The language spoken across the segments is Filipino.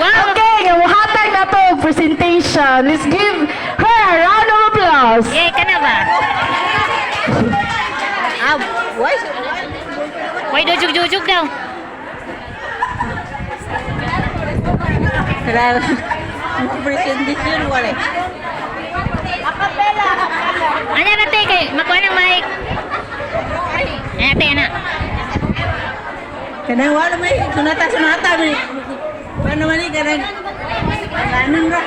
Wow! Okay, hatag na to presentation. Let's give her a round of applause. Yay, ka na ba? Ah, why do jug daw? Salamat. Presentation wala. Ano na te, kay makuha ng mic. Ano te, anak? Kanang wala may sunata may. Paano man ni kanang kanon ra.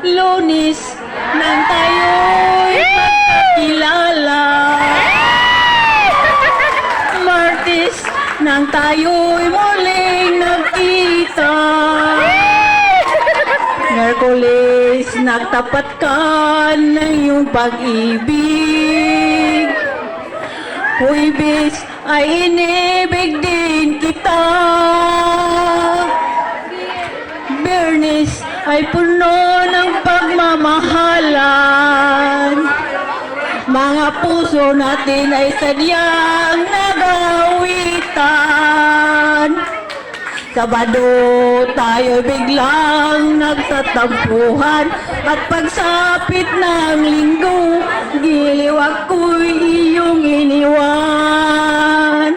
Lunis nang tayo'y magkakilala. Martes nang tayo'y muling nagkita. Merkulis nagtapat ka ng iyong pag-ibig. Huwebes ay inibig din kita. Biyernes ay puno ng pagmamahalan. Mga puso natin ay sadyang nagawitan. Sabado tayo biglang nagtatampuhan. At pagsapit ng linggo, giliw ako'y iyong iniwan.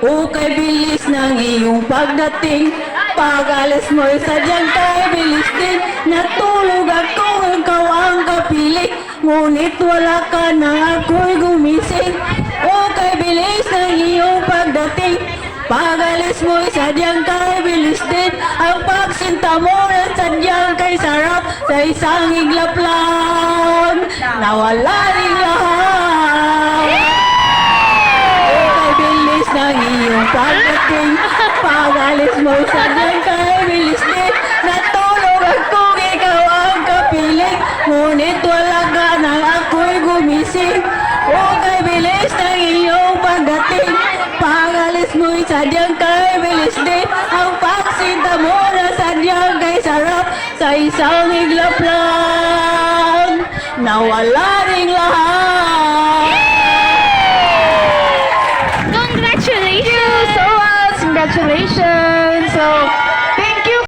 O kay bilis ng iyong pagdating, pag-alis mo'y sadyang kay bilis din. Natulog ako, ikaw ang kapiling, ngunit wala ka na ako'y gumising. O kay bilis ng iyong pagdating, pag-alis mo'y sadyang kay bilis din. Ang pagsinta mo na sadyang kay sarap, sa isang iglap lang nawala rin lahat. O kay bilis ng iyong pagdating, pag-alis mo'y sadyang kay bilis din. Natulog ako, ikaw ang kapiling, ngunit wala ka na ako'y gumising. O kay bilis ng iyong pagdating, pag-alis mo'y sadyang kay bilis din. Ang pagsinta mo na sadyang kay sarap, sa isang iglap lang nawala ring